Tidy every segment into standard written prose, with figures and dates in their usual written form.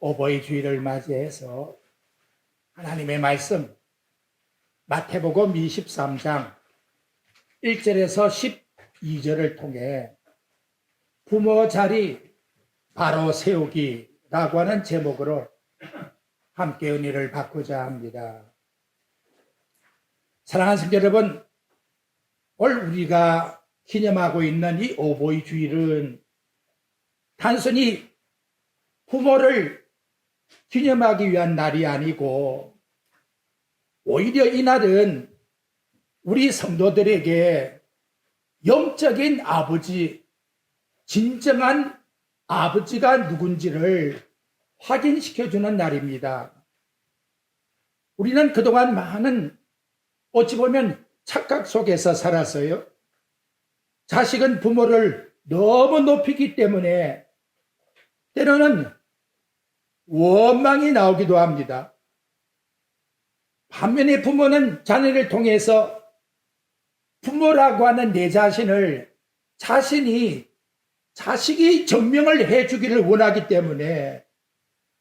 오보이 주일을 맞이해서 하나님의 말씀 마태복음 23장 1절에서 12절을 통해 부모 자리 바로 세우기라고 하는 제목으로 함께 은혜를 받고자 합니다. 사랑하는 성도 여러분, 오늘 우리가 기념하고 있는 이 오보이 주일은 단순히 부모를 기념하기 위한 날이 아니고 오히려 이 날은 우리 성도들에게 영적인 아버지, 진정한 아버지가 누군지를 확인시켜주는 날입니다. 우리는 그동안 많은 어찌 보면 착각 속에서 살았어요. 자식은 부모를 너무 높이기 때문에 때로는 원망이 나오기도 합니다. 반면에 부모는 자녀를 통해서 부모라고 하는 내 자신을 자식이 증명을 해주기를 원하기 때문에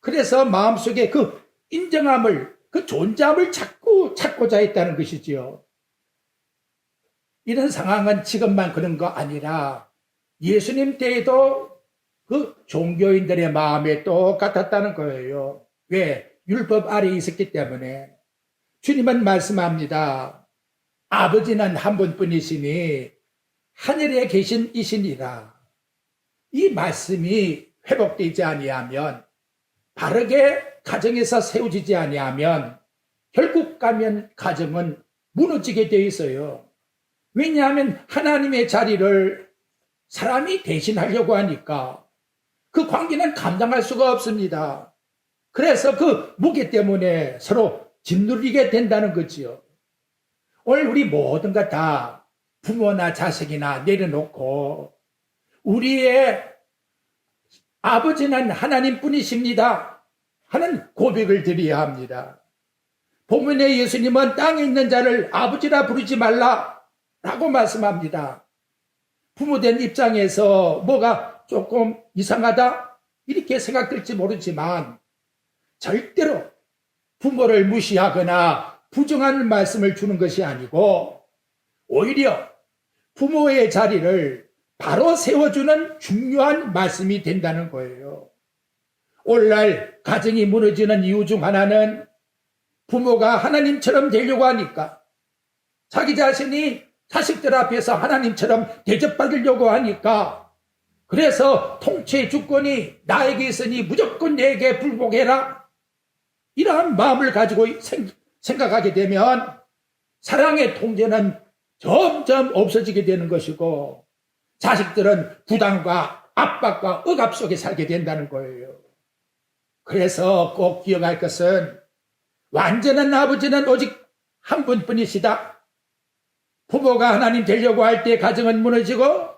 그래서 마음속에 그 인정함을, 그 존재함을 찾고자 했다는 것이지요. 이런 상황은 지금만 그런 거 아니라 예수님 때에도 그 종교인들의 마음에 똑같았다는 거예요. 왜? 율법 아래에 있었기 때문에. 주님은 말씀합니다. 아버지는 한 분뿐이시니 하늘에 계신 이시니라. 이 말씀이 회복되지 아니하면, 바르게 가정에서 세워지지 아니하면 결국 가면 가정은 무너지게 되어 있어요. 왜냐하면 하나님의 자리를 사람이 대신하려고 하니까 그 관계는 감당할 수가 없습니다. 그래서 그 무게 때문에 서로 짓누르게 된다는 거지요. 오늘 우리 모든 것 다 부모나 자식이나 내려놓고 우리의 아버지는 하나님뿐이십니다 하는 고백을 드려야 합니다. 본문에 예수님은 땅에 있는 자를 아버지라 부르지 말라라고 말씀합니다. 부모된 입장에서 뭐가 조금 이상하다 이렇게 생각될지 모르지만 절대로 부모를 무시하거나 부정하는 말씀을 주는 것이 아니고 오히려 부모의 자리를 바로 세워주는 중요한 말씀이 된다는 거예요. 오늘날 가정이 무너지는 이유 중 하나는 부모가 하나님처럼 되려고 하니까, 자기 자신이 자식들 앞에서 하나님처럼 대접받으려고 하니까, 그래서 통치의 주권이 나에게 있으니 무조건 내게 불복해라, 이러한 마음을 가지고 생각하게 되면 사랑의 통제는 점점 없어지게 되는 것이고 자식들은 부담과 압박과 억압 속에 살게 된다는 거예요. 그래서 꼭 기억할 것은 완전한 아버지는 오직 한 분뿐이시다. 부모가 하나님 되려고 할 때 가정은 무너지고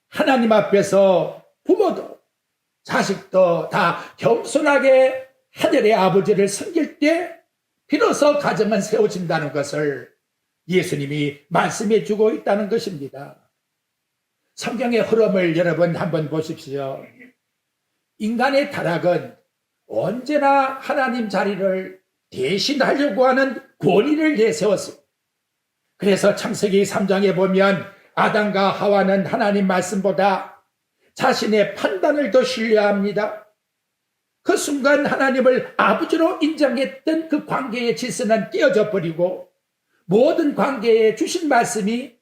하나님 앞에서 부모도 자식도 다 겸손하게 하늘의 아버지를 섬길 때 비로소 가정은 세워진다는 것을 예수님이 말씀해 주고 있다는 것입니다. 성경의 흐름을 여러분 한번 보십시오. 인간의 타락은 언제나 하나님 자리를 대신하려고 하는 권위를 내세웠습니다. 그래서 창세기 3장에 보면 아담과 하와는 하나님 말씀보다 자신의 판단을 더 신뢰합니다. 그 순간 하나님을 아버지로 인정했던 그 관계의 질서는 깨어져 버리고 모든 관계에 주신 말씀이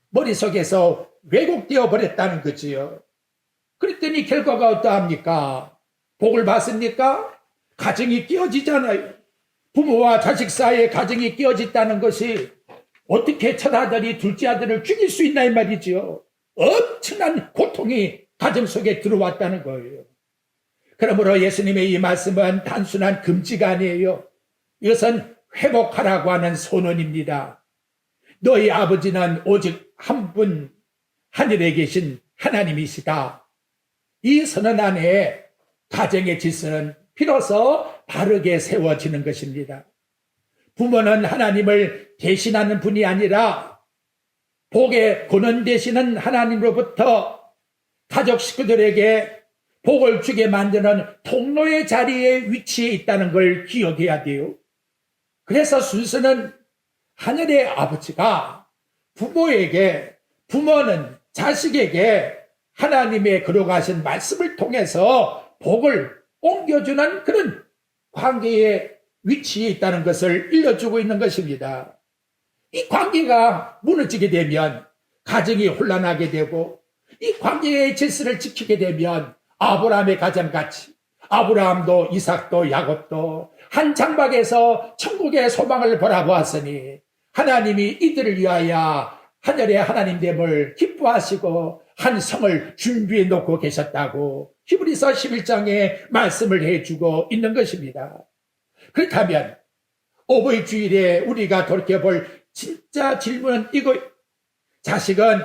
머릿속에서 왜곡되어 버렸다는 거지요. 그랬더니 결과가 어떠합니까? 복을 받습니까? 가정이 깨어지잖아요. 부모와 자식 사이에 가정이 깨어졌다는 것이 어떻게 첫 아들이 둘째 아들을 죽일 수 있나 이 말이지요. 엄청난 고통이 가정 속에 들어왔다는 거예요. 그러므로 예수님의 이 말씀은 단순한 금지가 아니에요. 이것은 회복하라고 하는 선언입니다. 너희 아버지는 오직 한 분 하늘에 계신 하나님이시다. 이 선언 안에 가정의 질서는 비로소 바르게 세워지는 것입니다. 부모는 하나님을 대신하는 분이 아니라 복의 근원 되시는 하나님으로부터 가족 식구들에게 복을 주게 만드는 통로의 자리에 위치해 있다는 걸 기억해야 돼요. 그래서 순서는 하늘의 아버지가 부모는 자식에게 하나님의 거룩하신 말씀을 통해서 복을 옮겨주는 그런 관계에 위치해 있다는 것을 일러주고 있는 것입니다. 이 관계가 무너지게 되면 가정이 혼란하게 되고, 이 관계의 질서를 지키게 되면 아브라함의 가정같이 아브라함도 이삭도 야곱도 한 장막에서 천국의 소망을 바라보았으니 하나님이 이들을 위하여 하늘의 하나님됨을 기뻐하시고 한 성을 준비해 놓고 계셨다고 히브리서 11장에 말씀을 해주고 있는 것입니다. 그렇다면 어버이 주일에 우리가 돌이켜볼 진짜 질문은 이거, 자식은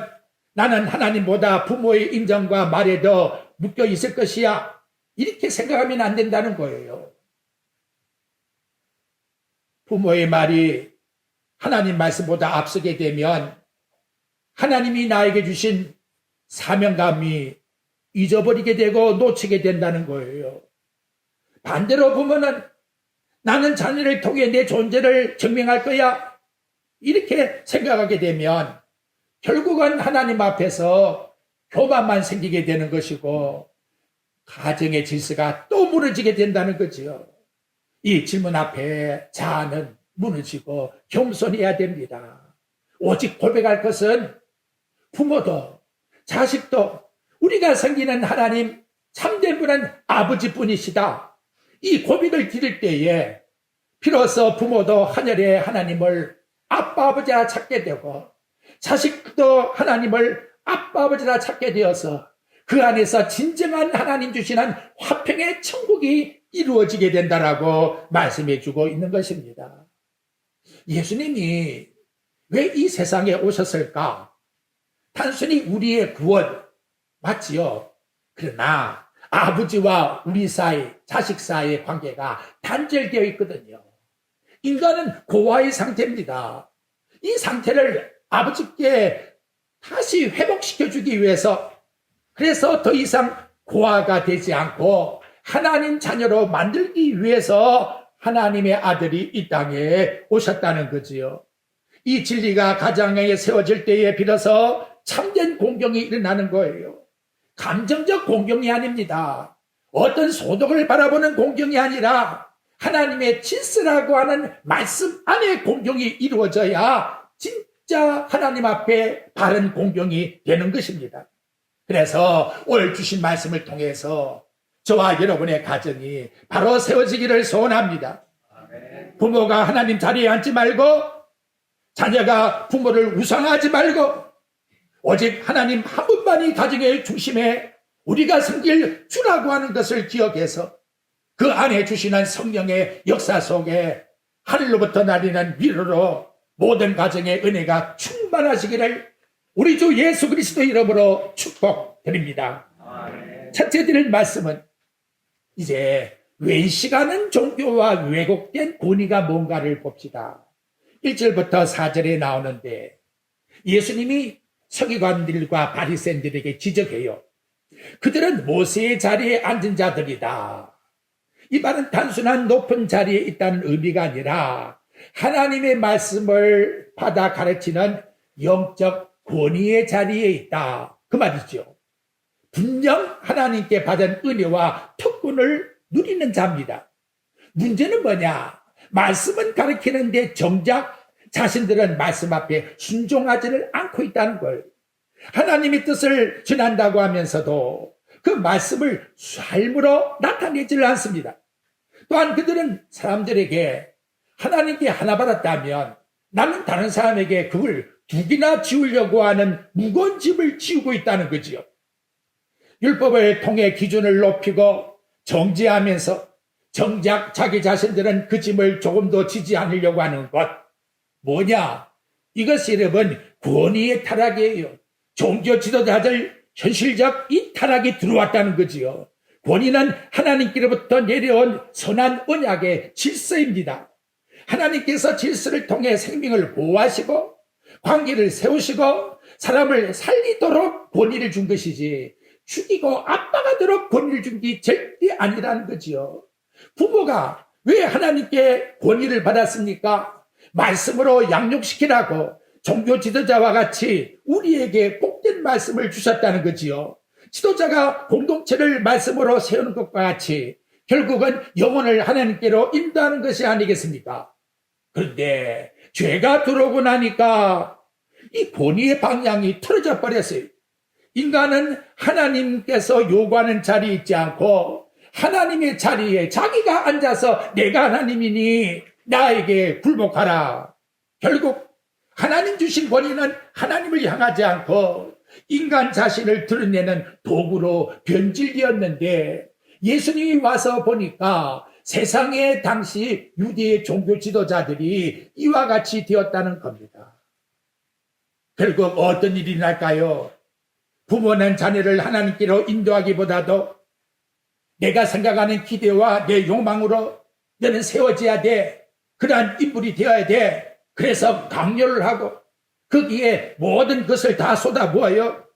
나는 하나님보다 부모의 인정과 말에 더 묶여 있을 것이야, 이렇게 생각하면 안 된다는 거예요. 부모의 말이 하나님 말씀보다 앞서게 되면 하나님이 나에게 주신 사명감이 잊어버리게 되고 놓치게 된다는 거예요. 반대로 부모는 나는 자녀를 통해 내 존재를 증명할 거야, 이렇게 생각하게 되면 결국은 하나님 앞에서 교만만 생기게 되는 것이고 가정의 질서가 또 무너지게 된다는 거지요. 이 질문 앞에 자아는 무너지고 겸손해야 됩니다. 오직 고백할 것은 부모도 자식도 우리가 섬기는 하나님 참된 분은 아버지뿐이시다, 이 고백을 드릴 때에 비로소 부모도 하늘의 하나님을 아빠 아버지라 찾게 되고 자식도 하나님을 아빠 아버지라 찾게 되어서 그 안에서 진정한 하나님 주시는 화평의 천국이 이루어지게 된다라고 말씀해 주고 있는 것입니다. 예수님이 왜 이 세상에 오셨을까? 단순히 우리의 구원 맞지요. 그러나 아버지와 우리 사이, 자식 사이의 관계가 단절되어 있거든요. 인간은 고아의 상태입니다. 이 상태를 아버지께 다시 회복시켜주기 위해서, 그래서 더 이상 고아가 되지 않고 하나님 자녀로 만들기 위해서 하나님의 아들이 이 땅에 오셨다는 거지요. 이 진리가 가정에 세워질 때에 비로소 참된 공경이 일어나는 거예요. 감정적 공경이 아닙니다. 어떤 소득을 바라보는 공경이 아니라 하나님의 질서라고 하는 말씀 안에 공경이 이루어져야 진짜 하나님 앞에 바른 공경이 되는 것입니다. 그래서 오늘 주신 말씀을 통해서 저와 여러분의 가정이 바로 세워지기를 소원합니다. 부모가 하나님 자리에 앉지 말고 자녀가 부모를 우상하지 말고 오직 하나님 한 분만이 가정의 중심에 우리가 섬길 주라고 하는 것을 기억해서 그 안에 주시는 성령의 역사 속에 하늘로부터 내리는 위로로 모든 가정의 은혜가 충만하시기를 우리 주 예수 그리스도 이름으로 축복드립니다. 첫째 드릴 말씀은 이제 외식하는 종교와 왜곡된 권위가 뭔가를 봅시다. 1절부터 4절에 나오는데 예수님이 서기관들과 바리새인들에게 지적해요. 그들은 모세의 자리에 앉은 자들이다. 이 말은 단순한 높은 자리에 있다는 의미가 아니라 하나님의 말씀을 받아 가르치는 영적 권위의 자리에 있다, 그 말이죠. 분명 하나님께 받은 은혜와 특권을 누리는 자입니다. 문제는 뭐냐? 말씀은 가르치는데 정작 자신들은 말씀 앞에 순종하지를 않고 있다는 걸. 하나님의 뜻을 전한다고 하면서도 그 말씀을 삶으로 나타내지를 않습니다. 또한 그들은 사람들에게 하나님께 하나 받았다면 나는 다른 사람에게 그걸 두 개나 지우려고 하는 무거운 짐을 지우고 있다는 거지요. 율법을 통해 기준을 높이고 정죄하면서 정작 자기 자신들은 그 짐을 조금도 지지 않으려고 하는 것. 뭐냐? 이것이 여러분 권위의 타락이에요. 종교 지도자들 현실적 이 타락이 들어왔다는 거지요. 권위는 하나님께로부터 내려온 선한 언약의 질서입니다. 하나님께서 질서를 통해 생명을 보호하시고 관계를 세우시고 사람을 살리도록 권위를 준 것이지 죽이고 압박하도록 권위를 준 게 절대 아니라는 거지요. 부모가 왜 하나님께 권위를 받았습니까? 말씀으로 양육시키라고 종교 지도자와 같이 우리에게 복된 말씀을 주셨다는 거지요. 지도자가 공동체를 말씀으로 세우는 것과 같이 결국은 영혼을 하나님께로 인도하는 것이 아니겠습니까? 그런데 죄가 들어오고 나니까 이 권위의 방향이 틀어져 버렸어요. 인간은 하나님께서 요구하는 자리에 있지 않고 하나님의 자리에 자기가 앉아서 내가 하나님이니 나에게 굴복하라. 결국 하나님 주신 권위는 하나님을 향하지 않고 인간 자신을 드러내는 도구로 변질되었는데, 예수님이 와서 보니까 세상의 당시 유대의 종교 지도자들이 이와 같이 되었다는 겁니다. 결국 어떤 일이 날까요? 부모는 자녀를 하나님께로 인도하기보다도 내가 생각하는 기대와 내 욕망으로 너는 세워져야 돼. 그러한 인물이 되어야 돼. 그래서 강요를 하고 거기에 모든 것을 다 쏟아부어요.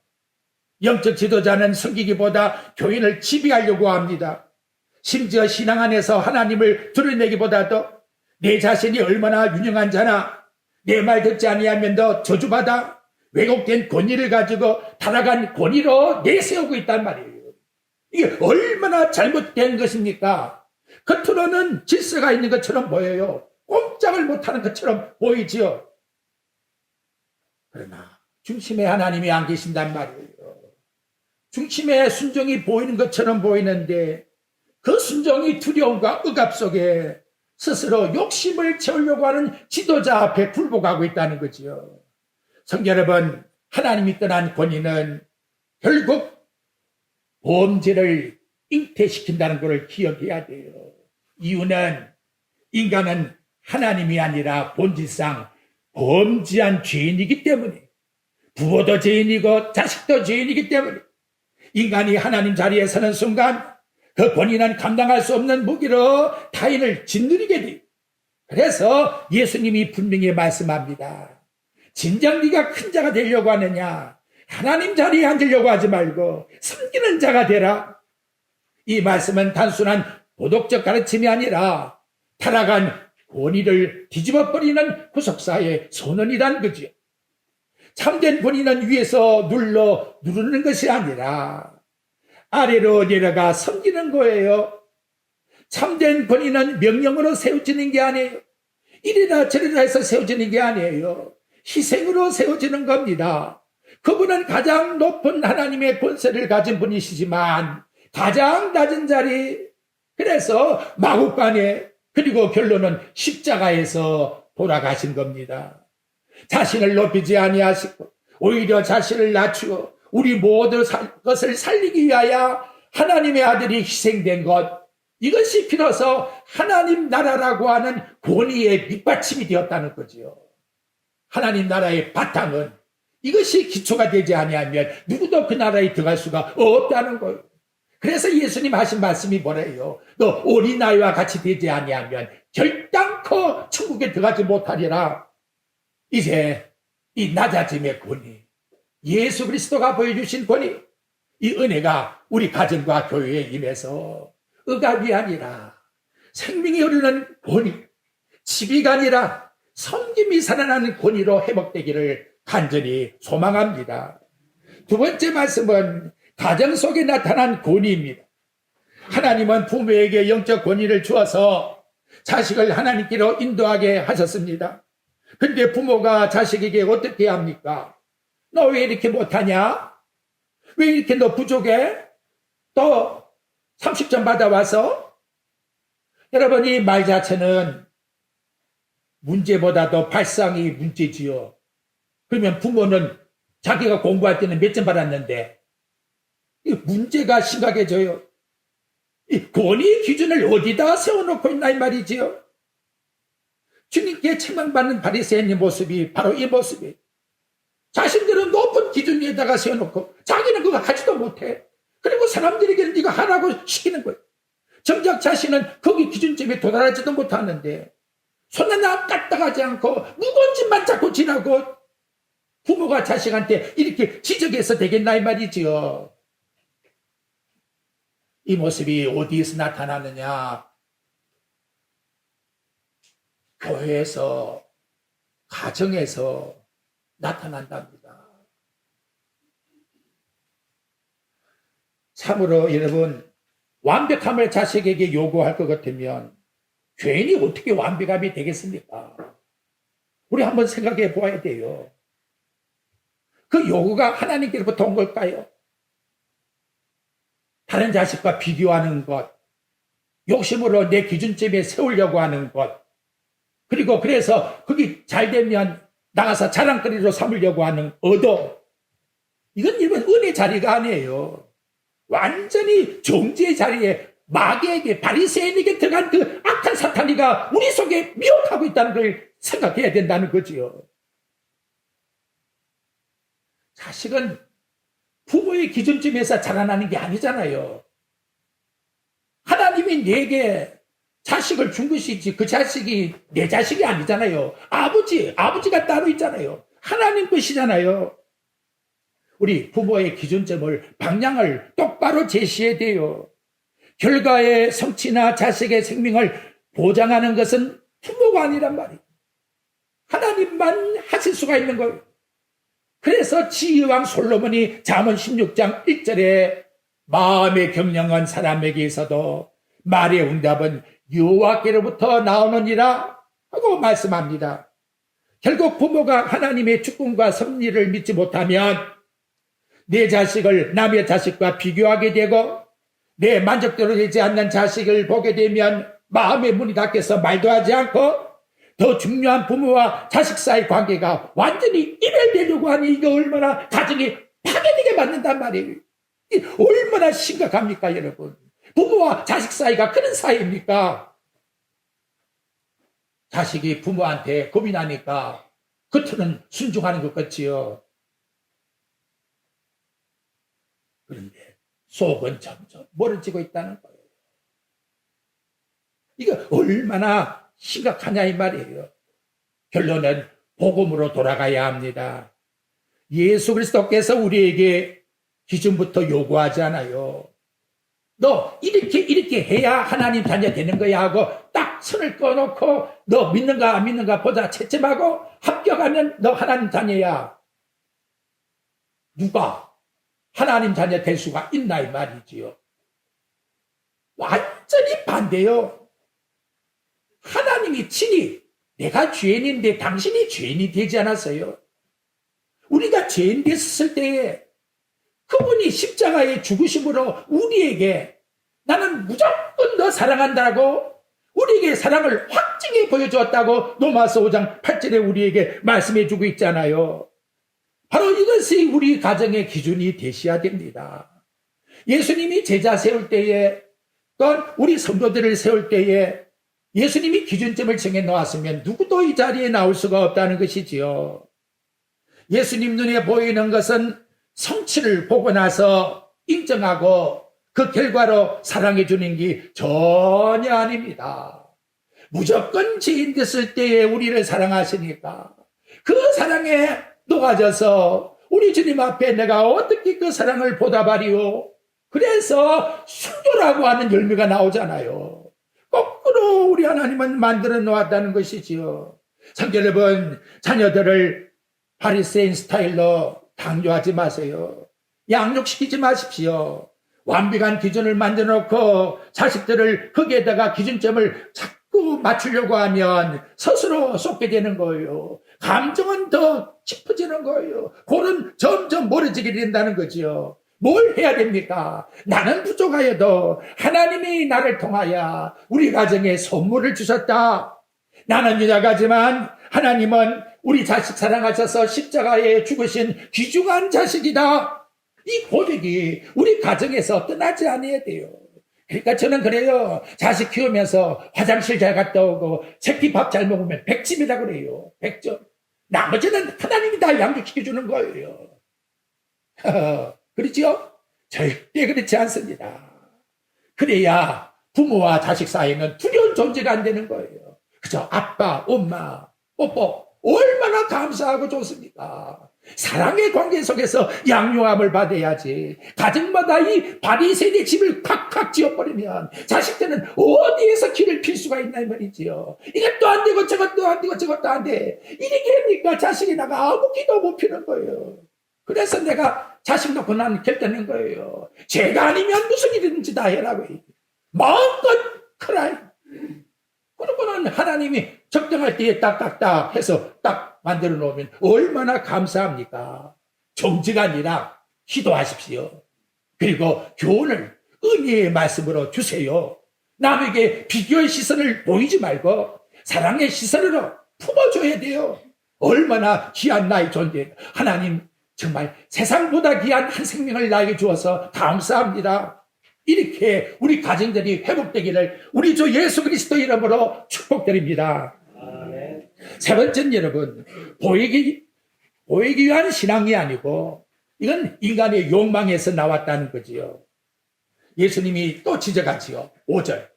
영적 지도자는 섬기기보다 교인을 지배하려고 합니다. 심지어 신앙 안에서 하나님을 드러내기보다도 내 자신이 얼마나 유능한 자나, 내 말 듣지 아니하면 너 저주받아, 왜곡된 권위를 가지고 타락한 권위로 내세우고 있단 말이에요. 이게 얼마나 잘못된 것입니까? 겉으로는 질서가 있는 것처럼 보여요. 꼼짝을 못하는 것처럼 보이지요. 그러나 중심에 하나님이 안 계신단 말이에요. 중심에 순종이 보이는 것처럼 보이는데 그 순종이 두려움과 억압 속에 스스로 욕심을 채우려고 하는 지도자 앞에 굴복하고 있다는 거지요. 성도 여러분, 하나님이 떠난 권위는 결국 범죄를 잉태시킨다는 것을 기억해야 돼요. 이유는 인간은 하나님이 아니라 본질상 범죄한 죄인이기 때문에, 부모도 죄인이고 자식도 죄인이기 때문에 인간이 하나님 자리에 서는 순간 그 권위는 감당할 수 없는 무기로 타인을 짓누르게 돼요. 그래서 예수님이 분명히 말씀합니다. 진정 네가 큰 자가 되려고 하느냐? 하나님 자리에 앉으려고 하지 말고 섬기는 자가 되라. 이 말씀은 단순한 도덕적 가르침이 아니라 타락한 권위를 뒤집어버리는 구속사의 선언이라는 거죠. 참된 권위는 위에서 누르는 것이 아니라 아래로 내려가 섬기는 거예요. 참된 권위는 명령으로 세워지는 게 아니에요. 이리나 저리나 해서 세워지는 게 아니에요. 희생으로 세워지는 겁니다. 그분은 가장 높은 하나님의 권세를 가진 분이시지만 가장 낮은 자리, 그래서 마구간에, 그리고 결론은 십자가에서 돌아가신 겁니다. 자신을 높이지 아니하시고 오히려 자신을 낮추어 우리 모든 것을 살리기 위하여 하나님의 아들이 희생된 것, 이것이 비로소 하나님 나라라고 하는 권위의 밑받침이 되었다는 거지요. 하나님 나라의 바탕은 이것이 기초가 되지 아니하면 누구도 그 나라에 들어갈 수가 없다는 거예요. 그래서 예수님 하신 말씀이 뭐래요? 너 어린아이와 같이 되지 아니하면 결단코 천국에 들어가지 못하리라. 이제 이 낮아짐의 권위, 예수 그리스도가 보여주신 권위, 이 은혜가 우리 가정과 교회에 임해서 억압이 아니라 생명이 흐르는 권위, 지비가 아니라 섬김이 살아나는 권위로 회복되기를 간절히 소망합니다. 두 번째 말씀은 가정 속에 나타난 권위입니다. 하나님은 부모에게 영적 권위를 주어서 자식을 하나님께로 인도하게 하셨습니다. 근데 부모가 자식에게 어떻게 합니까? 너 왜 이렇게 못하냐? 왜 이렇게 너 부족해? 또 30점 받아와서? 여러분, 이 말 자체는 문제보다도 발상이 문제지요. 그러면 부모는 자기가 공부할 때는 몇 점 받았는데 문제가 심각해져요. 이 권위의 기준을 어디다 세워놓고 있나 이 말이지요. 주님께 책망받는 바리새인의 모습이 바로 이 모습이에요. 자신들은 높은 기준 위에다가 세워놓고 자기는 그거 하지도 못해. 그리고 사람들에게 네가 하라고 시키는 거예요. 정작 자신은 거기 기준점에 도달하지도 못하는데 손 하나 까딱하지 않고 무거운 짓만 자꾸 지라고 부모가 자식한테 이렇게 지적해서 되겠나 이 말이지요. 이 모습이 어디에서 나타나느냐? 교회에서, 가정에서 나타난답니다. 참으로 여러분, 완벽함을 자식에게 요구할 것 같으면 죄인이 어떻게 완벽함이 되겠습니까? 우리 한번 생각해 보아야 돼요. 그 요구가 하나님께로부터 온 걸까요? 다른 자식과 비교하는 것, 욕심으로 내 기준점에 세우려고 하는 것, 그리고 그래서 그게 잘 되면 나가서 자랑거리로 삼으려고 하는 의도, 이건 일반 은혜 자리가 아니에요. 완전히 정죄의 자리에 마귀에게, 바리새인에게 들어간 그 악한 사탄이가 우리 속에 미혹하고 있다는 걸 생각해야 된다는 거지요. 자식은 부모의 기준점에서 자라나는 게 아니잖아요. 하나님이 내게 자식을 준 것이지 그 자식이 내 자식이 아니잖아요. 아버지가 따로 있잖아요. 하나님 것이잖아요. 우리 부모의 기준점을, 방향을 똑바로 제시해야 돼요. 결과의 성취나 자식의 생명을 보장하는 것은 부모가 아니란 말이에요. 하나님만 하실 수가 있는 거예요. 그래서 지혜왕 솔로몬이 잠언 16장 1절에 마음에 경영한 사람에게 있어도 말의 응답은 여호와께로부터 나오느니라 하고 말씀합니다. 결국 부모가 하나님의 주권과 섭리를 믿지 못하면 내 자식을 남의 자식과 비교하게 되고 내 만족대로 되지 않는 자식을 보게 되면 마음의 문이 닫혀서 말도 하지 않고 더 중요한 부모와 자식 사이 관계가 완전히 이별되려고 하니 이게 얼마나 가정이 파괴되게 만든단 말이에요. 이게 얼마나 심각합니까, 여러분? 부모와 자식 사이가 그런 사이입니까? 자식이 부모한테 겁이 나니까 겉으로는 순종하는 것 같지요. 그런데 속은 점점 멀어지고 있다는 거예요. 이거 얼마나 심각하냐 이 말이에요. 결론은 복음으로 돌아가야 합니다. 예수 그리스도께서 우리에게 기준부터 요구하잖아요. 너 이렇게 해야 하나님 자녀 되는 거야 하고 딱 선을 꺼놓고 너 믿는가 안 믿는가 보자 채점하고 합격하면 너 하나님 자녀야. 누가 하나님 자녀 될 수가 있나 이 말이지요. 완전히 반대요. 하나님이 친히 내가 죄인인데 당신이 죄인이 되지 않았어요. 우리가 죄인 됐을 때에 그분이 십자가의 죽으심으로 우리에게 나는 무조건 너 사랑한다고 우리에게 사랑을 확증해 보여주었다고 로마서 5장 8절에 우리에게 말씀해 주고 있잖아요. 바로 이것이 우리 가정의 기준이 되셔야 됩니다. 예수님이 제자 세울 때에 또 우리 성도들을 세울 때에 예수님이 기준점을 정해 놓았으면 누구도 이 자리에 나올 수가 없다는 것이지요. 예수님 눈에 보이는 것은 성취를 보고 나서 인정하고 그 결과로 사랑해 주는 게 전혀 아닙니다. 무조건 죄인 됐을 때에 우리를 사랑하시니까 그 사랑에 녹아져서 우리 주님 앞에 내가 어떻게 그 사랑을 보답하리요? 그래서 순교라고 하는 열매가 나오잖아요. 거꾸로 우리 하나님은 만들어 놓았다는 것이지요. 성도 여러분, 자녀들을 바리새인 스타일로 강요하지 마세요. 양육시키지 마십시오. 완벽한 기준을 만들어 놓고 자식들을 거기에다가 기준점을 자꾸 맞추려고 하면 스스로 쏟게 되는 거예요. 감정은 더 깊어지는 거예요. 골은 점점 멀어지게 된다는 거지요. 뭘 해야 됩니까? 나는 부족하여도 하나님이 나를 통하여 우리 가정에 선물을 주셨다. 나는 유약하지만 하나님은 우리 자식 사랑하셔서 십자가에 죽으신 귀중한 자식이다. 이 고백이 우리 가정에서 떠나지 않아야 돼요. 그러니까 저는 그래요. 자식 키우면서 화장실 잘 갔다 오고 새끼 밥 잘 먹으면 100점이다 그래요. 100점. 나머지는 하나님이 다 양육시켜주는 거예요. 그렇죠? 절대 그렇지 않습니다. 그래야 부모와 자식 사이는 두려운 존재가 안 되는 거예요. 그죠? 아빠, 엄마, 뽀뽀 얼마나 감사하고 좋습니까? 사랑의 관계 속에서 양육함을 받아야지. 가정마다 이 바리새인의 집을 콱콱 지어버리면 자식들은 어디에서 길을 필 수가 있나 이 말이지요. 이것도 안 되고 저것도 안 되고 저것도 안 돼. 이렇게 하니까 자식이 나가 아무 기도 못 피는 거예요. 그래서 내가 자식 놓고 난 결단한 거예요. 죄가 아니면 무슨 일이든지 다 해라고. 마음껏 크라. 그러고는 하나님이 적당할 때에 딱딱딱 해서 딱 만들어 놓으면 얼마나 감사합니까? 정지가 아니라 기도하십시오. 그리고 교훈을 은혜의 말씀으로 주세요. 남에게 비교의 시선을 보이지 말고 사랑의 시선으로 품어줘야 돼요. 얼마나 귀한 나의 존재. 하나님 정말 세상보다 귀한 한 생명을 나에게 주어서 감사합니다. 이렇게 우리 가정들이 회복되기를 우리 주 예수 그리스도 이름으로 축복드립니다. 아멘. 세 번째는 여러분, 보이기 위한 신앙이 아니고 이건 인간의 욕망에서 나왔다는 거지요. 예수님이 또 지적하지요. 5절.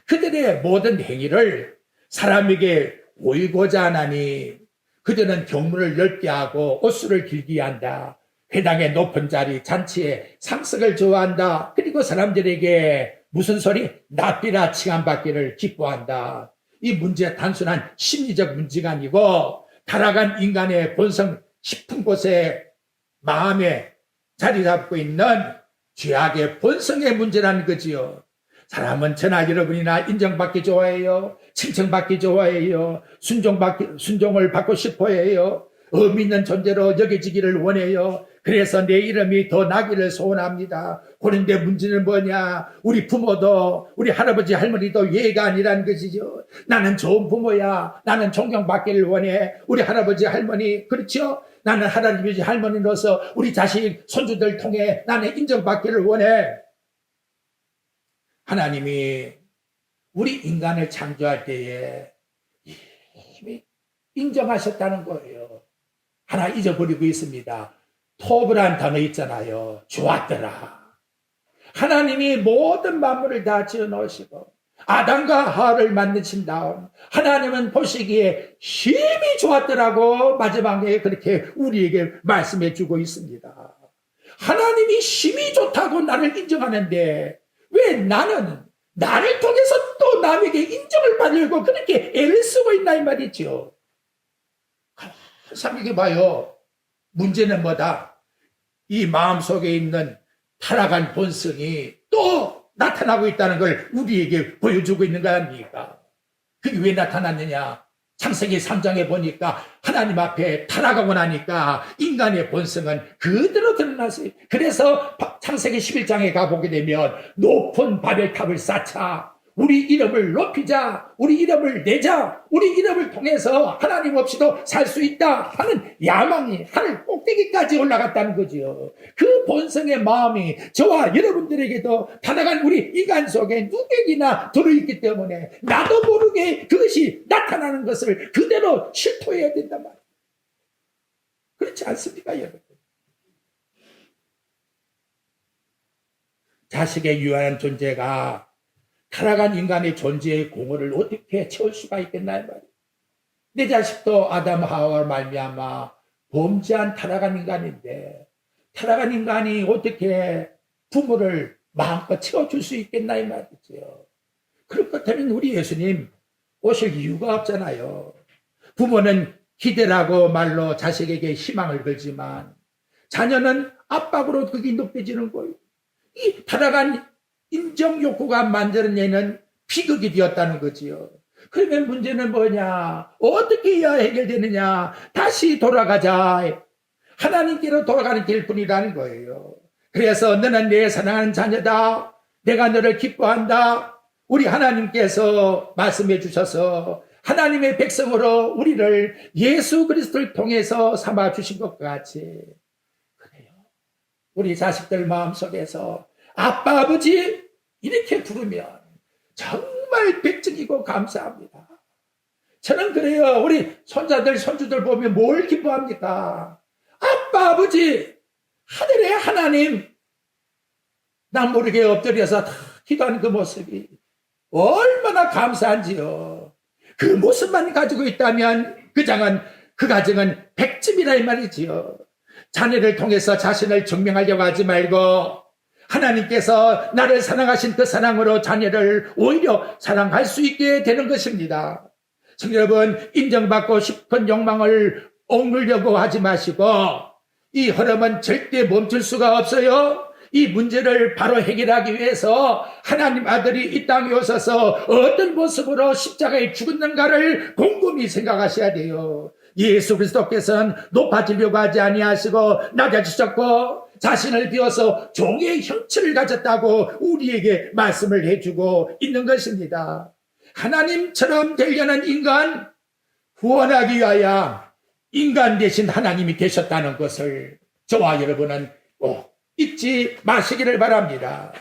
그들의 모든 행위를 사람에게 보이고자 하나니 그들은 경문을 넓게 하고 옷수를 길게 한다. 회당의 높은 자리, 잔치에 상석을 좋아한다. 그리고 사람들에게 무슨 소리? 납비라 칭함받기를 기뻐한다. 이 문제 단순한 심리적 문제가 아니고 타락한 인간의 본성 싶은 곳에 마음에 자리 잡고 있는 죄악의 본성의 문제라는 거지요. 사람은 저나 여러분이나 인정받기 좋아해요. 칭찬받기 좋아해요. 순종을 받고 싶어해요. 의미 있는 존재로 여겨지기를 원해요. 그래서 내 이름이 더 나기를 소원합니다. 그런데 문제는 뭐냐? 우리 부모도 우리 할아버지 할머니도 예가 아니라는 것이죠. 나는 좋은 부모야. 나는 존경받기를 원해. 우리 할아버지 할머니 그렇죠? 나는 할아버지 할머니로서 우리 자식 손주들 통해 나는 인정받기를 원해. 하나님이 우리 인간을 창조할 때에 이미 인정하셨다는 거예요. 하나 잊어버리고 있습니다. 토브란 단어 있잖아요. 좋았더라. 하나님이 모든 만물을 다 지어놓으시고 아담과 하와를 만드신 다음 하나님은 보시기에 힘이 좋았더라고 마지막에 그렇게 우리에게 말씀해 주고 있습니다. 하나님이 힘이 좋다고 나를 인정하는데 왜 나는 나를 통해서 또 남에게 인정을 받으려고 그렇게 애를 쓰고 있나 이 말이죠. 생각해 봐요. 문제는 뭐다? 이 마음속에 있는 타락한 본성이 또 나타나고 있다는 걸 우리에게 보여주고 있는 거 아닙니까? 그게 왜 나타났느냐? 창세기 3장에 보니까 하나님 앞에 타락하고 나니까 인간의 본성은 그대로 드러났어요. 그래서 창세기 11장에 가보게 되면 높은 바벨탑을 쌓자. 우리 이름을 높이자. 우리 이름을 내자. 우리 이름을 통해서 하나님 없이도 살 수 있다 하는 야망이 하늘 꼭대기까지 올라갔다는 거지요. 그 본성의 마음이 저와 여러분들에게도 타락한 우리 인간 속에 누구에게나 들어있기 때문에 나도 모르게 그것이 나타나는 것을 그대로 실토해야 된단 말이에요. 그렇지 않습니까, 여러분? 자식에 유한한 존재가 타락한 인간의 존재의 공허를 어떻게 채울 수가 있겠나 말이에요. 내 자식도 아담 하와와 말미암아 범죄한 타락한 인간인데 타락한 인간이 어떻게 부모를 마음껏 채워줄 수 있겠나 이 말이죠. 그럴 것 같으면 우리 예수님 오실 이유가 없잖아요. 부모는 기대라고 말로 자식에게 희망을 걸지만 자녀는 압박으로 그게 느껴지는 거예요. 이 타락한 인정 욕구가 만들어내는 비극이 되었다는 거지요. 그러면 문제는 뭐냐? 어떻게 해야 해결되느냐? 다시 돌아가자. 하나님께로 돌아가는 길뿐이라는 거예요. 그래서 너는 내 사랑하는 자녀다. 내가 너를 기뻐한다. 우리 하나님께서 말씀해 주셔서 하나님의 백성으로 우리를 예수 그리스도를 통해서 삼아 주신 것 같이 그래요. 우리 자식들 마음속에서 아빠, 아버지 이렇게 부르면 정말 백적이고 감사합니다. 저는 그래요. 우리 손자들, 손주들 보면 뭘 기뻐합니까? 아빠, 아버지, 하늘의 하나님, 난 모르게 엎드려서 다 기도하는 그 모습이 얼마나 감사한지요. 그 모습만 가지고 있다면 그 가정은 100점이라 이 말이지요. 자녀를 통해서 자신을 증명하려고 하지 말고 하나님께서 나를 사랑하신 그 사랑으로 자녀를 오히려 사랑할 수 있게 되는 것입니다. 성도 여러분, 인정받고 싶은 욕망을 억누르려고 하지 마시고 이 흐름은 절대 멈출 수가 없어요. 이 문제를 바로 해결하기 위해서 하나님 아들이 이 땅에 오셔서 어떤 모습으로 십자가에 죽었는가를 곰곰이 생각하셔야 돼요. 예수 그리스도께서는 높아지려고 하지 아니하시고 낮아지셨고 자신을 비워서 종의 형체를 가졌다고 우리에게 말씀을 해주고 있는 것입니다. 하나님처럼 되려는 인간, 구원하기 위하여 인간 대신 하나님이 되셨다는 것을 저와 여러분은 꼭 잊지 마시기를 바랍니다.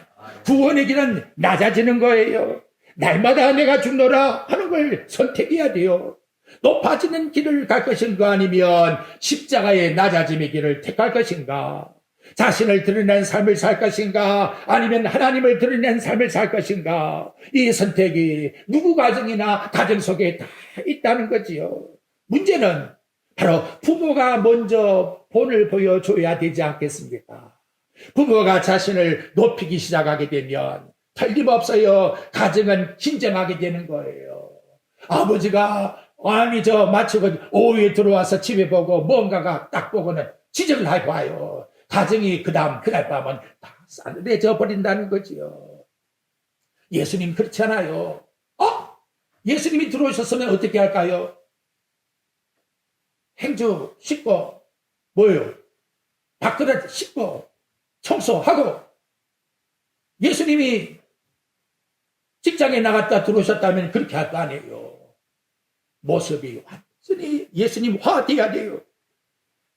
구원의 길은 낮아지는 거예요. 날마다 내가 죽노라 하는 걸 선택해야 돼요. 높아지는 길을 갈 것인가 아니면 십자가의 낮아짐의 길을 택할 것인가? 자신을 드러낸 삶을 살 것인가 아니면 하나님을 드러낸 삶을 살 것인가? 이 선택이 누구 가정이나 가정 속에 다 있다는 거지요. 문제는 바로 부모가 먼저 본을 보여줘야 되지 않겠습니까? 부모가 자신을 높이기 시작하게 되면 틀림없어요. 가정은 진정하게 되는 거예요. 아버지가 마치고 오후에 들어와서 집에 보고 뭔가가 딱 보고는 지적을 하고 와요. 가정이 그날 밤은 다 싸늘해져 버린다는 거지요. 예수님 그렇지 않아요. 예수님이 들어오셨으면 어떻게 할까요? 행주 씻고 뭐예요? 밥그릇 씻고 청소하고 예수님이 직장에 나갔다 들어오셨다면 그렇게 할 거 아니에요. 모습이 완전히 예수님 화돼야 돼요.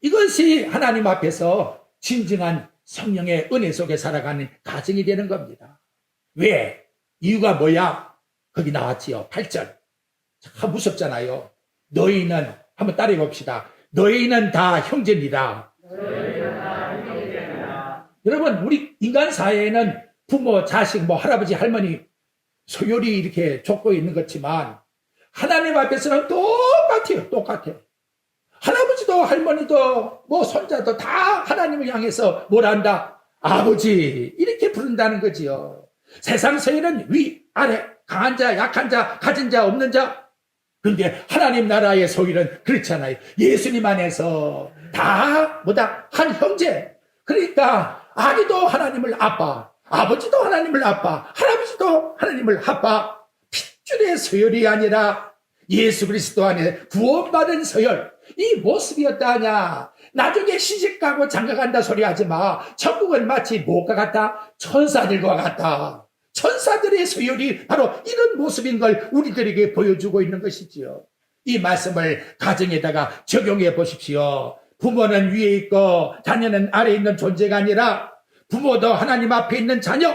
이것이 하나님 앞에서 진정한 성령의 은혜 속에 살아가는 가정이 되는 겁니다. 왜? 이유가 뭐야? 거기 나왔지요. 8절. 참 무섭잖아요. 너희는 한번 따라해 봅시다. 너희는 다 형제니라. 여러분, 우리 인간 사회에는 부모, 자식, 할아버지, 할머니 소열이 이렇게 좁고 있는 것지만 하나님 앞에서는 똑같아요. 할아버지도 할머니도 손자도 다 하나님을 향해서 뭘 한다? 아버지 이렇게 부른다는 거지요. 세상 사회는 위, 아래, 강한 자, 약한 자, 가진 자, 없는 자. 그런데 하나님 나라의 소위는 그렇잖아요. 예수님 안에서 다 한 형제. 그러니까 아기도 하나님을 아빠, 아버지도 하나님을 아빠, 할아버지도 하나님을 아빠. 핏줄의 서열이 아니라 예수 그리스도 안에 구원받은 서열. 이 모습이었다 하냐. 나중에 시집가고 장가간다 소리 하지 마. 천국은 마치 무엇과 같다? 천사들과 같다. 천사들의 서열이 바로 이런 모습인 걸 우리들에게 보여주고 있는 것이지요. 이 말씀을 가정에다가 적용해 보십시오. 부모는 위에 있고 자녀는 아래에 있는 존재가 아니라 부모도 하나님 앞에 있는 자녀.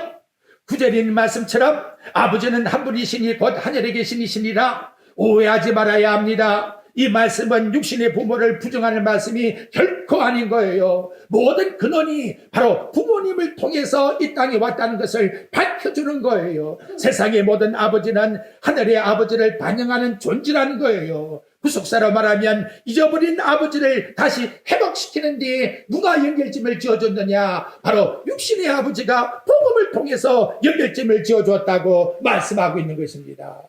구절에 있는 말씀처럼 아버지는 한 분이시니 곧 하늘에 계시니시니라. 오해하지 말아야 합니다. 이 말씀은 육신의 부모를 부정하는 말씀이 결코 아닌 거예요. 모든 근원이 바로 부모님을 통해서 이 땅에 왔다는 것을 밝혀주는 거예요. 세상의 모든 아버지는 하늘의 아버지를 반영하는 존재라는 거예요. 구속사로 말하면 잊어버린 아버지를 다시 회복시키는 데 누가 연결점을 지어줬느냐? 바로 육신의 아버지가 복음을 통해서 연결점을 지어줬다고 말씀하고 있는 것입니다.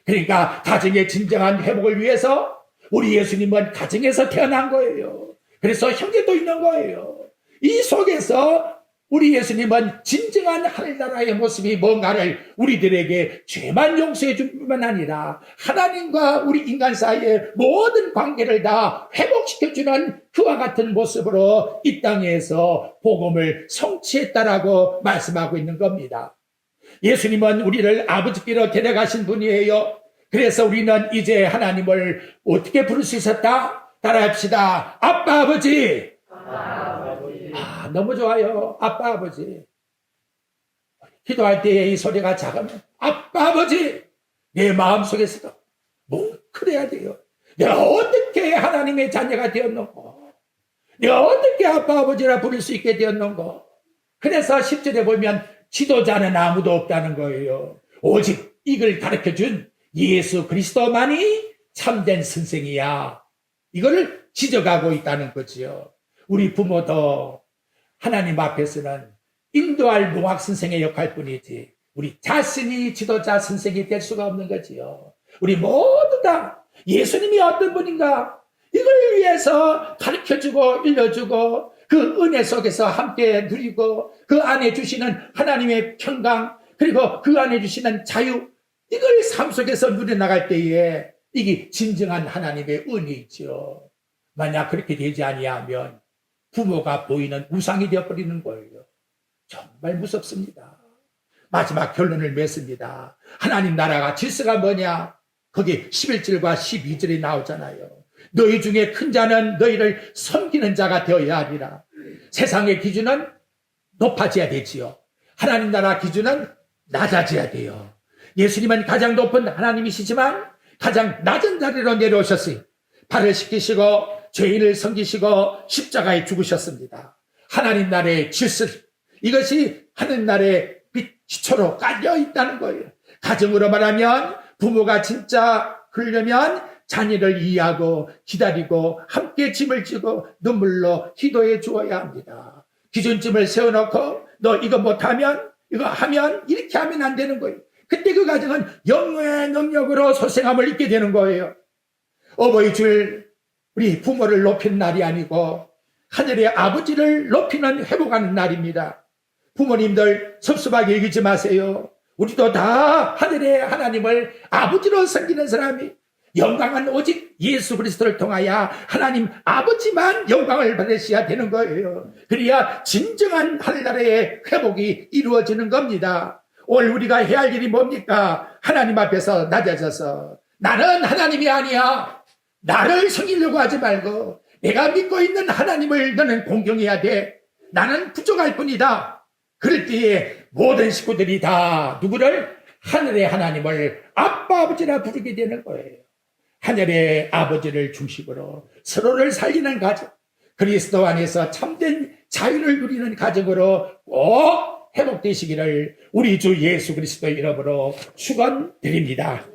그러니까 가정의 진정한 회복을 위해서 우리 예수님은 가정에서 태어난 거예요. 그래서 형제도 있는 거예요. 이 속에서 우리 예수님은 진정한 하늘나라의 모습이 뭔가를 우리들에게 죄만 용서해 줄 뿐만 아니라 하나님과 우리 인간 사이의 모든 관계를 다 회복시켜주는 그와 같은 모습으로 이 땅에서 복음을 성취했다라고 말씀하고 있는 겁니다. 예수님은 우리를 아버지께로 데려가신 분이에요. 그래서 우리는 이제 하나님을 어떻게 부를 수 있었다? 따라합시다. 아빠, 아버지. 너무 좋아요. 아빠, 아버지. 기도할 때에 이 소리가 작으면 아빠, 아버지. 내 마음속에서도 뭉클해야 돼요. 내가 어떻게 하나님의 자녀가 되었는고? 내가 어떻게 아빠, 아버지라 부를 수 있게 되었는고? 그래서 10절에 보면 지도자는 아무도 없다는 거예요. 오직 이걸 가르쳐준 예수 그리스도만이 참된 선생이야. 이거를 지적하고 있다는 거지요. 우리 부모도 하나님 앞에서는 인도할 농학 선생의 역할뿐이지 우리 자신이 지도자 선생이 될 수가 없는 거지요. 우리 모두 다 예수님이 어떤 분인가 이걸 위해서 가르쳐주고 일러주고 그 은혜 속에서 함께 누리고 그 안에 주시는 하나님의 평강 그리고 그 안에 주시는 자유 이걸 삶 속에서 누려나갈 때에 이게 진정한 하나님의 은혜이죠. 만약 그렇게 되지 아니하면 부모가 보이는 우상이 되어버리는 거예요. 정말 무섭습니다. 마지막 결론을 맺습니다. 하나님 나라가 질서가 뭐냐? 거기 11절과 12절에 나오잖아요. 너희 중에 큰 자는 너희를 섬기는 자가 되어야 하리라. 세상의 기준은 높아져야 되지요. 하나님 나라 기준은 낮아져야 돼요. 예수님은 가장 높은 하나님이시지만 가장 낮은 자리로 내려오셨으니 발을 씻기시고 죄인을 섬기시고 십자가에 죽으셨습니다. 하나님 나라의 질서 이것이 하늘 나라의 빛 기초로 깔려 있다는 거예요. 가정으로 말하면 부모가 진짜 그러려면 자녀를 이해하고 기다리고 함께 짐을 지고 눈물로 기도해 주어야 합니다. 기준점을 세워놓고 너 이거 못하면 이거 하면 이렇게 하면 안 되는 거예요. 그때 그 가정은 영의 능력으로 소생함을 입게 되는 거예요. 어버이 줄 우리 부모를 높이는 날이 아니고 하늘의 아버지를 높이는 회복하는 날입니다. 부모님들 섭섭하게 여기지 마세요. 우리도 다 하늘의 하나님을 아버지로 섬기는 사람이 영광은 오직 예수 그리스도를 통하여 하나님 아버지만 영광을 받으셔야 되는 거예요. 그래야 진정한 하늘나라의 회복이 이루어지는 겁니다. 오늘 우리가 해야 할 일이 뭡니까? 하나님 앞에서 낮아져서 나는 하나님이 아니야. 나를 섬기려고 하지 말고 내가 믿고 있는 하나님을 너는 공경해야 돼. 나는 부족할 뿐이다. 그럴 때에 모든 식구들이 다 누구를? 하늘의 하나님을 아빠 아버지라 부르게 되는 거예요. 하늘의 아버지를 중심으로 서로를 살리는 가정, 그리스도 안에서 참된 자유를 누리는 가정으로 꼭 회복되시기를 우리 주 예수 그리스도의 이름으로 축원드립니다.